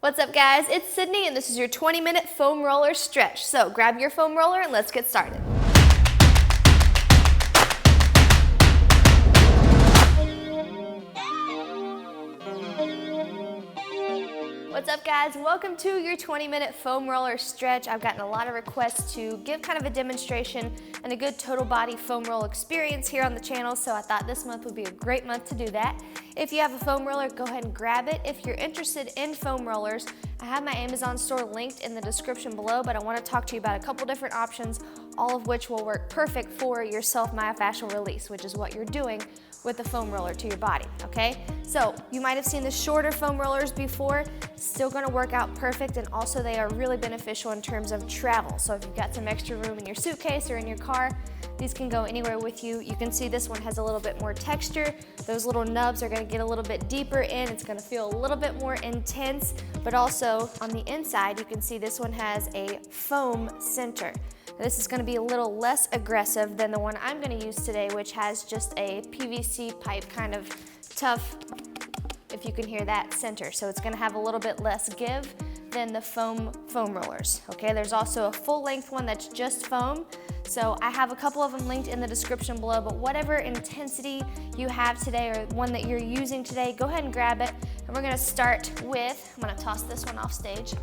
What's up, guys? It's Sydney, and this is your 20-minute foam roller stretch. So grab your foam roller and let's get started. What's up, guys? Welcome to your 20-minute foam roller stretch. I've gotten a lot of requests to give kind of a demonstration and a good total body foam roll experience here on the channel, so I thought this month would be a great month to do that. If you have a foam roller, go ahead and grab it. If you're interested in foam rollers, I have my Amazon store linked in the description below, but I want to talk to you about a couple different options, all of which will work perfect for your self-myofascial release, which is what you're doing with the foam roller to your body, okay? So you might have seen the shorter foam rollers before, still gonna work out perfect, and also they are really beneficial in terms of travel. So if you've got some extra room in your suitcase or in your car, these can go anywhere with you. You can see this one has a little bit more texture. Those little nubs are gonna get a little bit deeper in. It's gonna feel a little bit more intense, but also on the inside, you can see this one has a foam center. This is gonna be a little less aggressive than the one I'm gonna use today, which has just a PVC pipe, kind of tough, if you can hear that, center. So it's gonna have a little bit less give than the foam rollers, okay? There's also a full length one that's just foam. So I have a couple of them linked in the description below, but whatever intensity you have today or one that you're using today, go ahead and grab it. And we're gonna start with, I'm gonna toss this one off stage.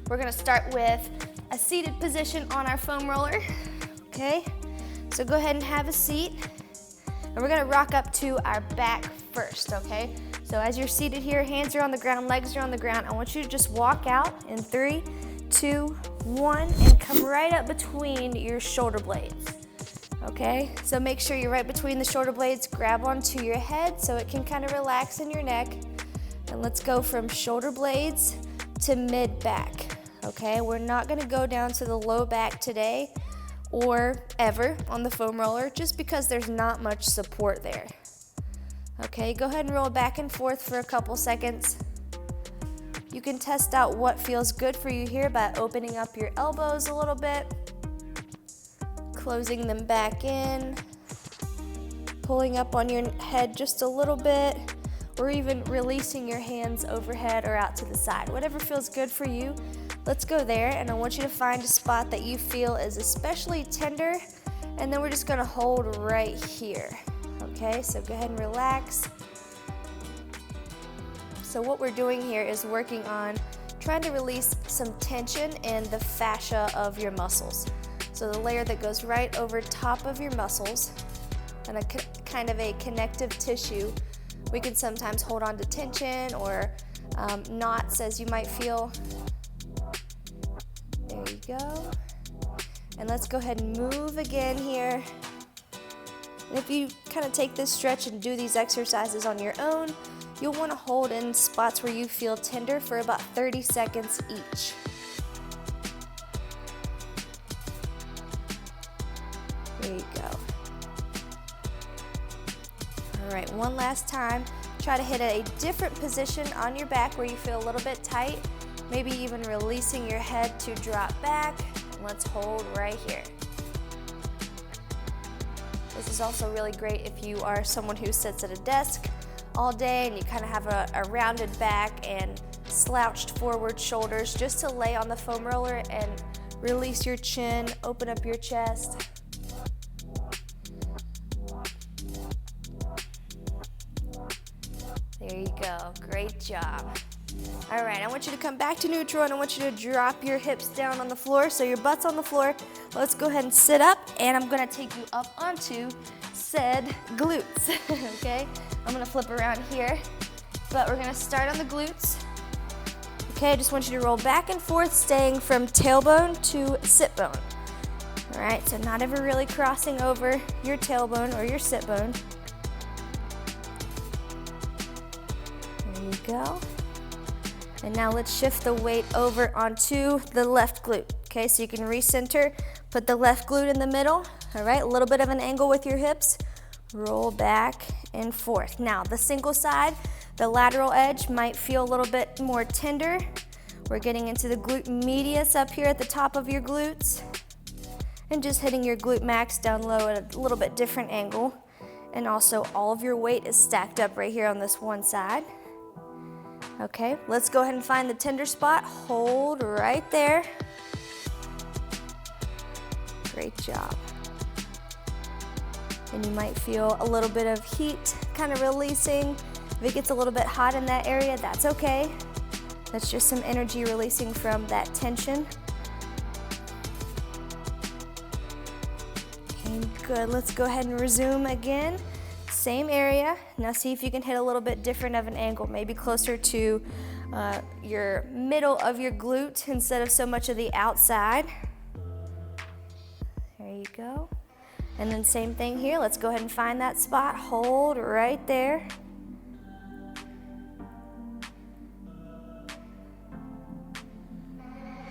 We're gonna start with a seated position on our foam roller, okay? So go ahead and have a seat. And we're gonna rock up to our back first, okay? So as you're seated here, hands are on the ground, legs are on the ground. I want you to just walk out in 3, 2, 1, and come right up between your shoulder blades, okay? So make sure you're right between the shoulder blades, grab onto your head so it can kind of relax in your neck. And let's go from shoulder blades to mid-back, okay? We're not gonna go down to the low back today or ever on the foam roller just because there's not much support there. Okay, go ahead and roll back and forth for a couple seconds. You can test out what feels good for you here by opening up your elbows a little bit, closing them back in, pulling up on your head just a little bit, or even releasing your hands overhead or out to the side. Whatever feels good for you, let's go there, and I want you to find a spot that you feel is especially tender, and then we're just gonna hold right here. Okay, so go ahead and relax. So what we're doing here is working on trying to release some tension in the fascia of your muscles. So the layer that goes right over top of your muscles and a kind of a connective tissue. We can sometimes hold on to tension or knots as you might feel. There you go. And let's go ahead and move again here. And if you kind of take this stretch and do these exercises on your own, you'll want to hold in spots where you feel tender for about 30 seconds each. There you go. All right, one last time. Try to hit a different position on your back where you feel a little bit tight, maybe even releasing your head to drop back. And let's hold right here. This is also really great if you are someone who sits at a desk all day and you kind of have a rounded back and slouched forward shoulders, just to lay on the foam roller and release your chin, open up your chest. There you go, great job. All right, I want you to come back to neutral and I want you to drop your hips down on the floor so your butt's on the floor. Let's go ahead and sit up, and I'm gonna take you up onto said glutes, okay? I'm gonna flip around here, but we're gonna start on the glutes. Okay, I just want you to roll back and forth, staying from tailbone to sit bone. All right, so not ever really crossing over your tailbone or your sit bone. There you go. And now let's shift the weight over onto the left glute. Okay, so you can recenter, put the left glute in the middle. All right, a little bit of an angle with your hips. Roll back and forth. Now, the single side, the lateral edge might feel a little bit more tender. We're getting into the glute medius up here at the top of your glutes. And just hitting your glute max down low at a little bit different angle. And also all of your weight is stacked up right here on this one side. Okay, let's go ahead and find the tender spot. Hold right there. Great job. And you might feel a little bit of heat kind of releasing. If it gets a little bit hot in that area, that's okay. That's just some energy releasing from that tension. Okay, good. Let's go ahead and resume again. Same area. Now see if you can hit a little bit different of an angle, maybe closer to your middle of your glute instead of so much of the outside. There you go. And then same thing here. Let's go ahead and find that spot. Hold right there.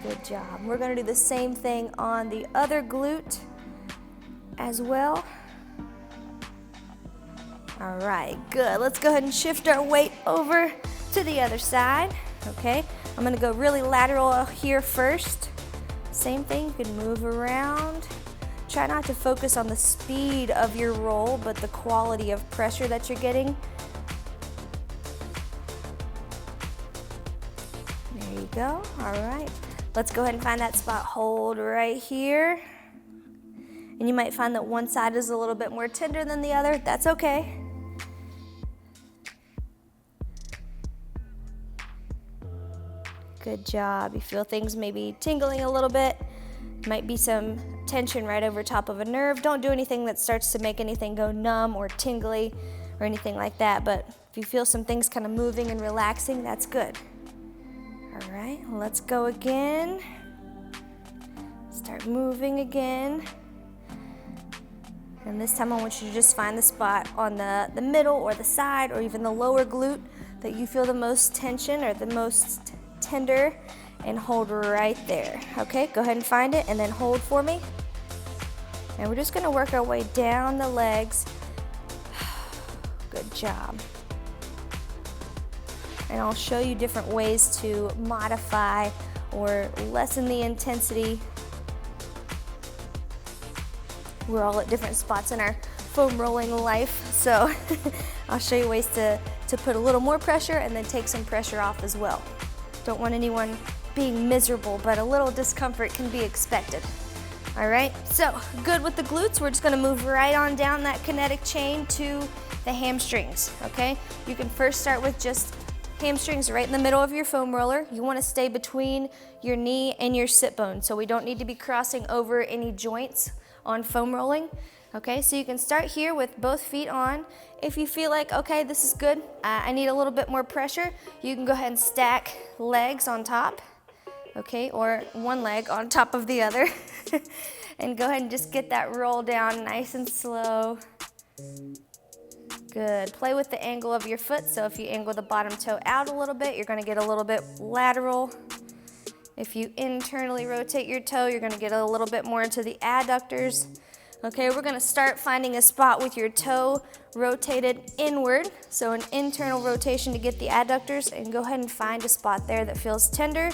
Good job. We're going to do the same thing on the other glute as well. All right, good. Let's go ahead and shift our weight over to the other side. Okay, I'm going to go really lateral here first. Same thing, you can move around. Try not to focus on the speed of your roll, but the quality of pressure that you're getting. There you go. All right. Let's go ahead and find that spot. Hold right here. And you might find that one side is a little bit more tender than the other. That's okay. Good job. You feel things maybe tingling a little bit. Might be some tension right over top of a nerve. Don't do anything that starts to make anything go numb or tingly or anything like that, but if you feel some things kind of moving and relaxing, that's good. All right, let's go again. Start moving again. And this time I want you to just find the spot on the middle or the side or even the lower glute that you feel the most tension or the most tender, and hold right there. Okay, go ahead and find it and then hold for me. And we're just gonna work our way down the legs. Good job. And I'll show you different ways to modify or lessen the intensity. We're all at different spots in our foam rolling life, so I'll show you ways to put a little more pressure and then take some pressure off as well. Don't want anyone being miserable, but a little discomfort can be expected. All right, so good with the glutes. We're just gonna move right on down that kinetic chain to the hamstrings, okay? You can first start with just hamstrings right in the middle of your foam roller. You wanna stay between your knee and your sit bone, so we don't need to be crossing over any joints on foam rolling. Okay, so you can start here with both feet on. If you feel like, okay, this is good, I need a little bit more pressure, you can go ahead and stack legs on top, okay, or one leg on top of the other. And go ahead and just get that roll down nice and slow. Good. Play with the angle of your foot, so if you angle the bottom toe out a little bit, you're gonna get a little bit lateral. If you internally rotate your toe, you're gonna get a little bit more into the adductors. Okay, we're gonna start finding a spot with your toe rotated inward, so an internal rotation to get the adductors, and go ahead and find a spot there that feels tender,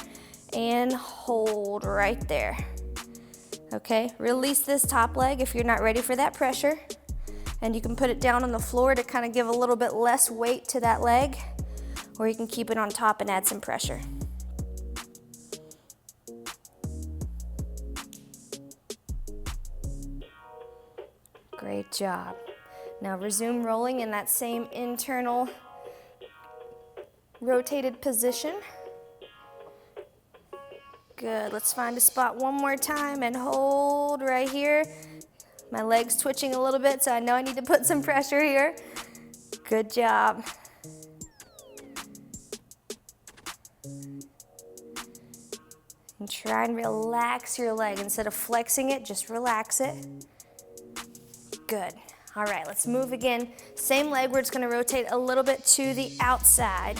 and hold right there. Okay, release this top leg if you're not ready for that pressure, and you can put it down on the floor to kind of give a little bit less weight to that leg, or you can keep it on top and add some pressure. Great job. Now resume rolling in that same internal rotated position. Good, let's find a spot one more time and hold right here. My leg's twitching a little bit, so I know I need to put some pressure here. Good job. And try and relax your leg. Instead of flexing it, just relax it. Good. All right, let's move again. Same leg, we're just gonna rotate a little bit to the outside.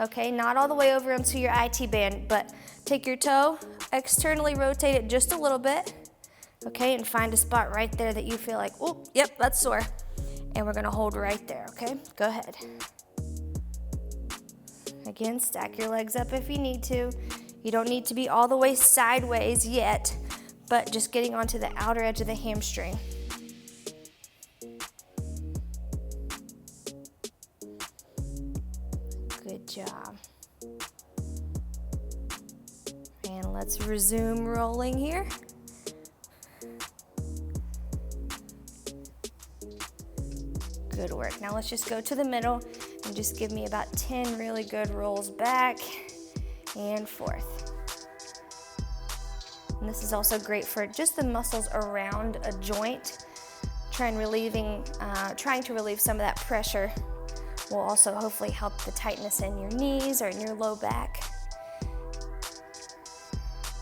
Okay, not all the way over into your IT band, but take your toe, externally rotate it just a little bit, okay, and find a spot right there that you feel like, oh, yep, that's sore. And we're gonna hold right there, okay? Go ahead. Again, stack your legs up if you need to. You don't need to be all the way sideways yet, but just getting onto the outer edge of the hamstring. Good job. Let's resume rolling here. Good work. Now let's just go to the middle and just give me about 10 really good rolls back and forth. And this is also great for just the muscles around a joint. Trying to relieve some of that pressure will also hopefully help the tightness in your knees or in your low back.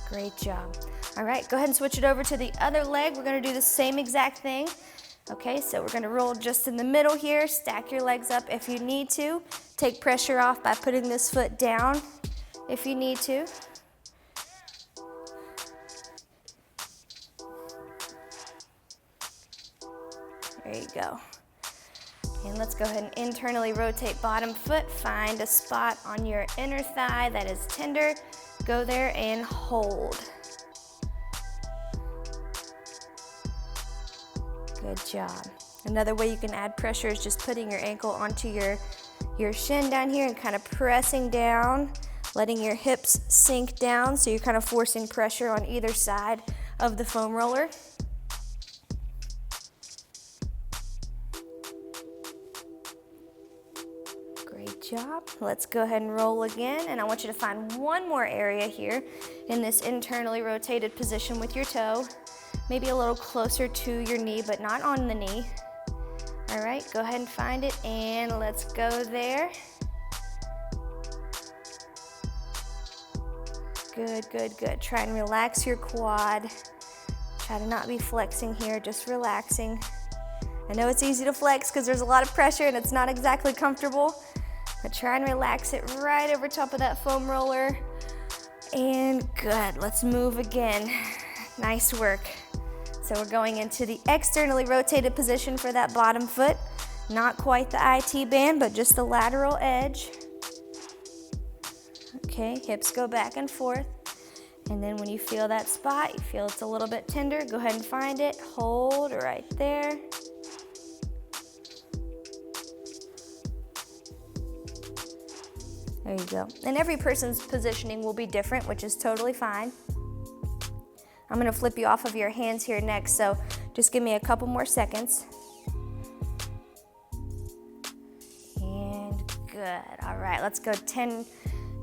Great job. All right, go ahead and switch it over to the other leg. We're gonna do the same exact thing. Okay, so we're gonna roll just in the middle here, stack your legs up if you need to. Take pressure off by putting this foot down if you need to. There you go. And let's go ahead and internally rotate bottom foot. Find a spot on your inner thigh that is tender. Go there and hold. Good job. Another way you can add pressure is just putting your ankle onto your shin down here and kind of pressing down, letting your hips sink down, so you're kind of forcing pressure on either side of the foam roller. Great job. Let's go ahead and roll again, and I want you to find one more area here in this internally rotated position with your toe. Maybe a little closer to your knee, but not on the knee. All right, go ahead and find it, and let's go there. Good, good, good. Try and relax your quad. Try to not be flexing here, just relaxing. I know it's easy to flex because there's a lot of pressure and it's not exactly comfortable, but try and relax it right over top of that foam roller. And good, let's move again. Nice work. So we're going into the externally rotated position for that bottom foot. Not quite the IT band, but just the lateral edge. Okay, hips go back and forth. And then when you feel that spot, you feel it's a little bit tender, go ahead and find it. Hold right there. There you go. And every person's positioning will be different, which is totally fine. I'm gonna flip you off of your hands here next, so just give me a couple more seconds. And good, all right, let's go 10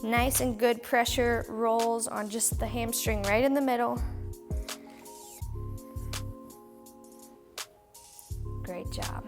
nice and good pressure rolls on just the hamstring right in the middle. Great job.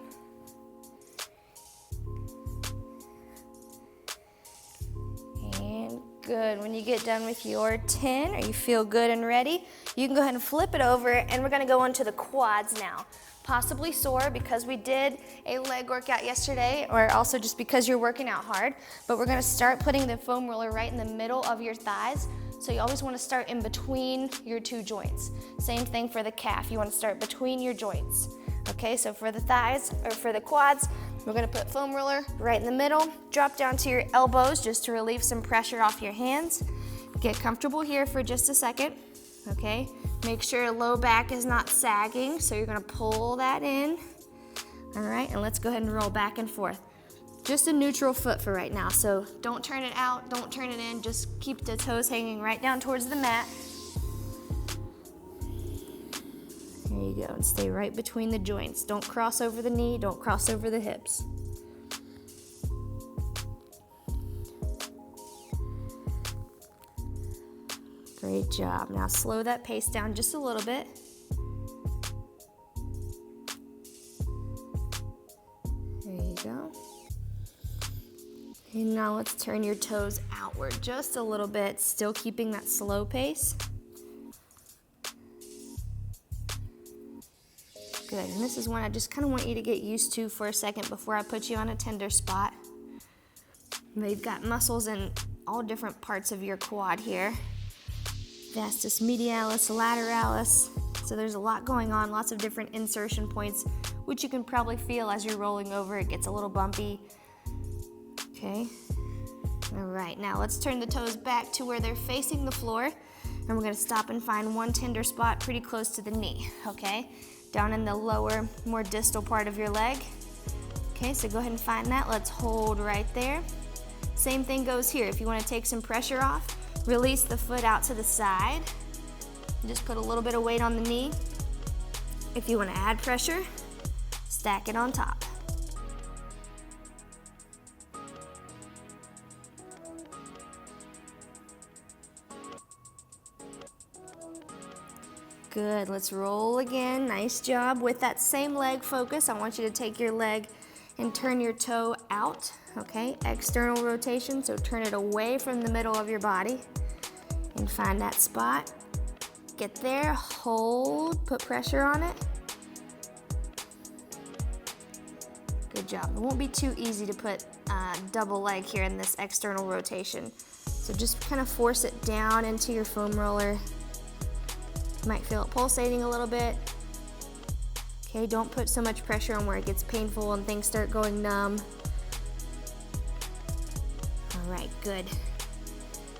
And good, when you get done with your 10 or you feel good and ready, you can go ahead and flip it over, and we're gonna go on to the quads now. Possibly sore because we did a leg workout yesterday, or also just because you're working out hard, but we're gonna start putting the foam roller right in the middle of your thighs. So you always wanna start in between your two joints. Same thing for the calf, you wanna start between your joints. Okay, so for the thighs, or for the quads, we're gonna put foam roller right in the middle, drop down to your elbows just to relieve some pressure off your hands. Get comfortable here for just a second. Okay, make sure your low back is not sagging, so you're gonna pull that in. All right, and let's go ahead and roll back and forth. Just a neutral foot for right now, so don't turn it out, don't turn it in, just keep the toes hanging right down towards the mat. There you go, and stay right between the joints. Don't cross over the knee, don't cross over the hips. Great job. Now slow that pace down just a little bit. There you go. And now let's turn your toes outward just a little bit, still keeping that slow pace. Good, and this is one I just kind of want you to get used to for a second before I put you on a tender spot. You've got muscles in all different parts of your quad here. Vastus medialis, lateralis. So there's a lot going on, lots of different insertion points, which you can probably feel as you're rolling over. It gets a little bumpy. Okay. All right, now let's turn the toes back to where they're facing the floor, and we're gonna stop and find one tender spot pretty close to the knee, okay? Down in the lower, more distal part of your leg. Okay, so go ahead and find that. Let's hold right there. Same thing goes here. If you wanna take some pressure off, Release the foot out to the side. Just put a little bit of weight on the knee. If you want to add pressure, stack it on top. Good, let's roll again. Nice job. With that same leg focus, I want you to take your leg and turn your toe out, okay? External rotation, so turn it away from the middle of your body and find that spot. Get there, hold, put pressure on it. Good job. It won't be too easy to put double leg here in this external rotation. So just kind of force it down into your foam roller. You might feel it pulsating a little bit. Okay, don't put so much pressure on where it gets painful and things start going numb. All right, good.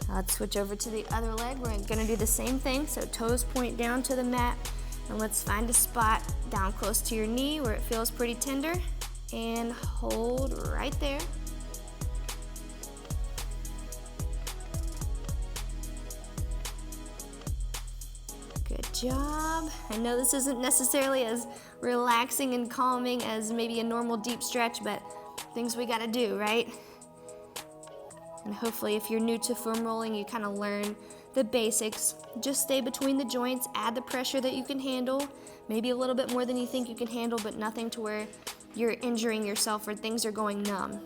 Let's switch over to the other leg. We're gonna do the same thing. So toes point down to the mat, and let's find a spot down close to your knee where it feels pretty tender, and hold right there. Good job. I know this isn't necessarily as relaxing and calming as maybe a normal deep stretch, but things we gotta do, right? And hopefully if you're new to foam rolling, you kind of learn the basics. Just stay between the joints, add the pressure that you can handle, maybe a little bit more than you think you can handle, but nothing to where you're injuring yourself or things are going numb.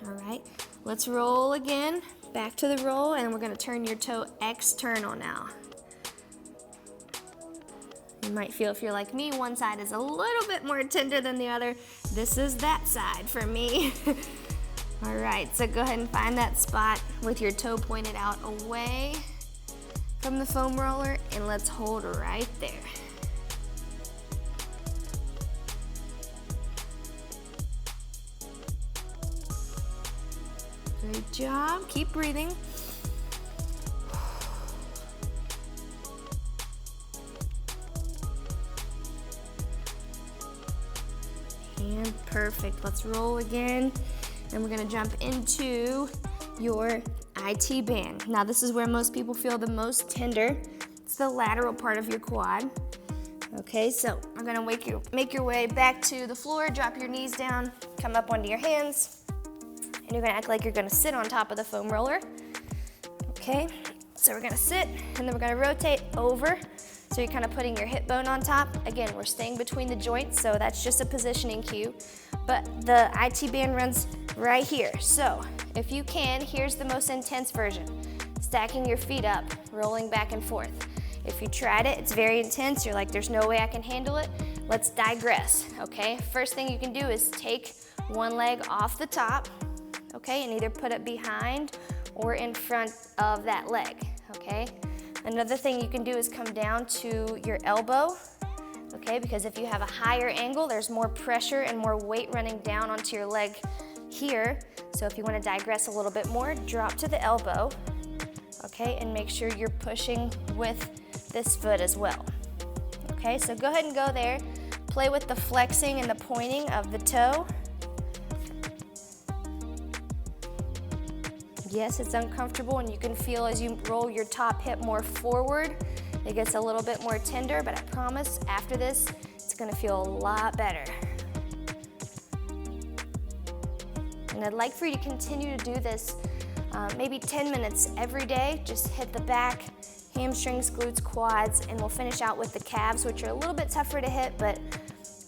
All right, let's roll again. Back to the roll, and we're gonna turn your toe external now. You might feel, if you're like me, one side is a little bit more tender than the other. This is that side for me. All right, so go ahead and find that spot with your toe pointed out away from the foam roller, and let's hold right there. Great job, keep breathing. And perfect, let's roll again. And we're gonna jump into your IT band. Now this is where most people feel the most tender. It's the lateral part of your quad. Okay, so I'm gonna make your way back to the floor, drop your knees down, come up onto your hands, and you're gonna act like you're gonna sit on top of the foam roller. Okay, so we're gonna sit, and then we're gonna rotate over. So you're kind of putting your hip bone on top. Again, we're staying between the joints, so that's just a positioning cue. But the IT band runs right here. So if you can, here's the most intense version. Stacking your feet up, rolling back and forth. If you tried it, it's very intense. You're like, there's no way I can handle it. Let's digress, okay? First thing you can do is take one leg off the top, okay? And either put it behind or in front of that leg, okay? Another thing you can do is come down to your elbow, okay? Because if you have a higher angle, there's more pressure and more weight running down onto your leg here. So if you want to digress a little bit more, drop to the elbow, okay? And make sure you're pushing with this foot as well, okay? So go ahead and go there. Play with the flexing and the pointing of the toe. Yes, it's uncomfortable, and you can feel as you roll your top hip more forward, it gets a little bit more tender, but I promise after this, it's gonna feel a lot better. And I'd like for you to continue to do this maybe 10 minutes every day. Just hit the back, hamstrings, glutes, quads, and we'll finish out with the calves, which are a little bit tougher to hit, but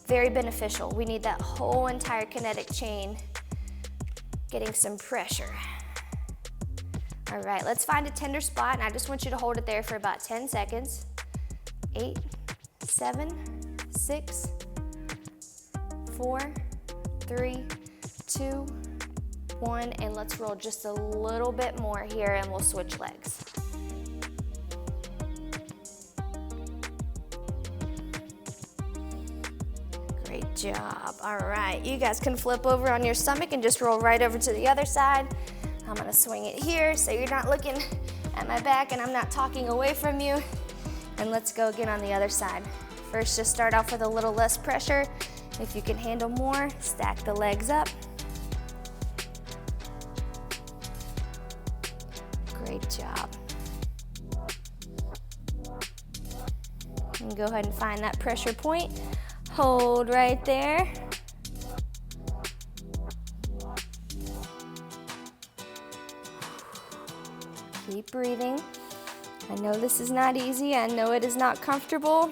very beneficial. We need that whole entire kinetic chain getting some pressure. All right, let's find a tender spot, and I just want you to hold it there for about 10 seconds. 8, 7, 6, 4, 3, 2, 1, and let's roll just a little bit more here, and we'll switch legs. Great job. All right, you guys can flip over on your stomach and just roll right over to the other side. I'm gonna swing it here so you're not looking at my back and I'm not talking away from you. And let's go again on the other side. First, just start off with a little less pressure. If you can handle more, stack the legs up. Great job. And go ahead and find that pressure point. Hold right there. Keep breathing. I know this is not easy. I know it is not comfortable,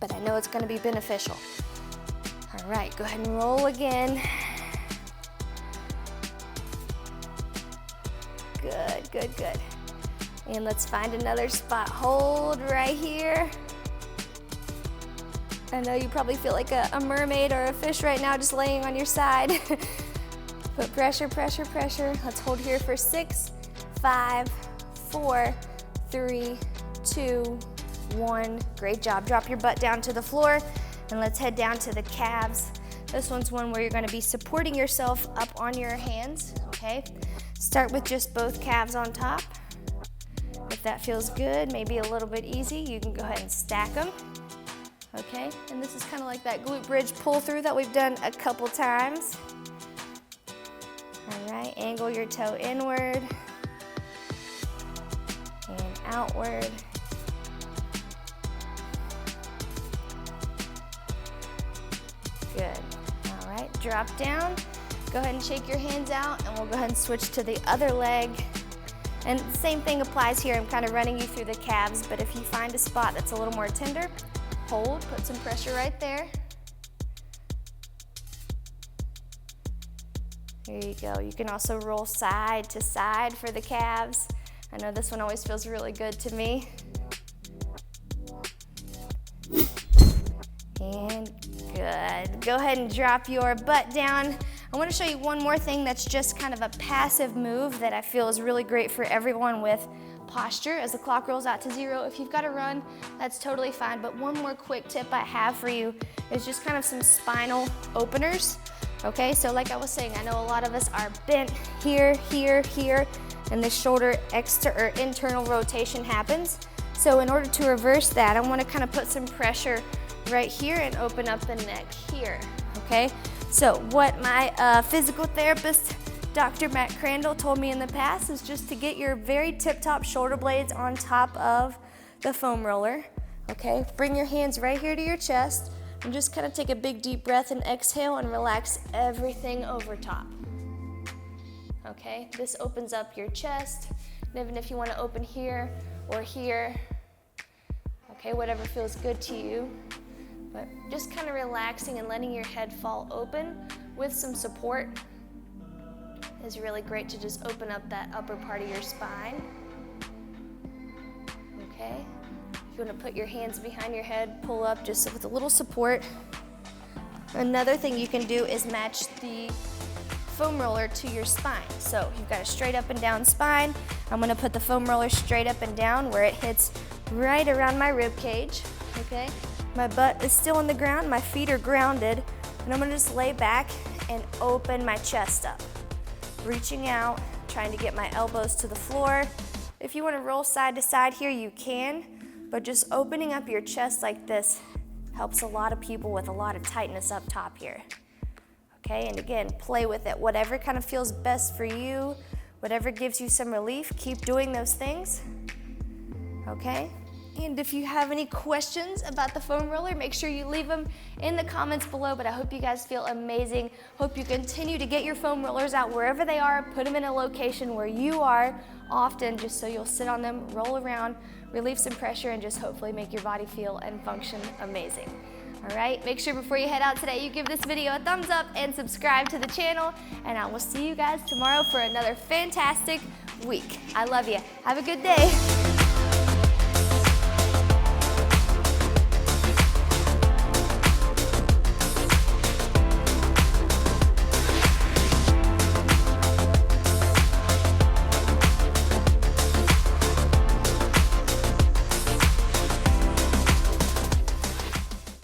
but I know it's going to be beneficial. All right, go ahead and roll again. Good, good, good. And let's find another spot. Hold right here. I know you probably feel like a mermaid or a fish right now just laying on your side. Put pressure, pressure, pressure. Let's hold here for 6, 5, 4, 3, 2, 1. Great job. Drop your butt down to the floor and let's head down to the calves. This one's one where you're going to be supporting yourself up on your hands, okay? Start with just both calves on top. If that feels good, maybe a little bit easy, you can go ahead and stack them. Okay, and this is kind of like that glute bridge pull through that we've done a couple times. All right, angle your toe inward and outward. Good. All right, drop down. Go ahead and shake your hands out, and we'll go ahead and switch to the other leg. And the same thing applies here. I'm kind of running you through the calves, but if you find a spot that's a little more tender, hold, put some pressure right there. There you go. You can also roll side to side for the calves. I know this one always feels really good to me. And good. Go ahead and drop your butt down. I want to show you one more thing that's just kind of a passive move that I feel is really great for everyone with posture. As the clock rolls out to 0, if you've got to run, that's totally fine. But one more quick tip I have for you is just kind of some spinal openers. Okay, so like I was saying, I know a lot of us are bent here, here, here, and the shoulder internal rotation happens. So in order to reverse that, I want to kind of put some pressure right here and open up the neck here, okay? So what my physical therapist, Dr. Matt Crandall, told me in the past is just to get your very tip-top shoulder blades on top of the foam roller, okay? Bring your hands right here to your chest and just kind of take a big deep breath and exhale and relax everything over top, okay? This opens up your chest, and even if you want to open here or here, okay, whatever feels good to you. But just kind of relaxing and letting your head fall open with some support is really great to just open up that upper part of your spine. Okay, if you want to put your hands behind your head, pull up just with a little support. Another thing you can do is match the foam roller to your spine. So you've got a straight up and down spine. I'm going to put the foam roller straight up and down where it hits right around my rib cage. Okay. My butt is still on the ground, my feet are grounded, and I'm gonna just lay back and open my chest up. Reaching out, trying to get my elbows to the floor. If you wanna roll side to side here, you can, but just opening up your chest like this helps a lot of people with a lot of tightness up top here. Okay, and again, play with it. Whatever kind of feels best for you, whatever gives you some relief, keep doing those things, okay? And if you have any questions about the foam roller, make sure you leave them in the comments below. But I hope you guys feel amazing. Hope you continue to get your foam rollers out wherever they are. Put them in a location where you are often, just so you'll sit on them, roll around, relieve some pressure, and just hopefully make your body feel and function amazing. All right, make sure before you head out today, you give this video a thumbs up and subscribe to the channel. And I will see you guys tomorrow for another fantastic week. I love you. Have a good day.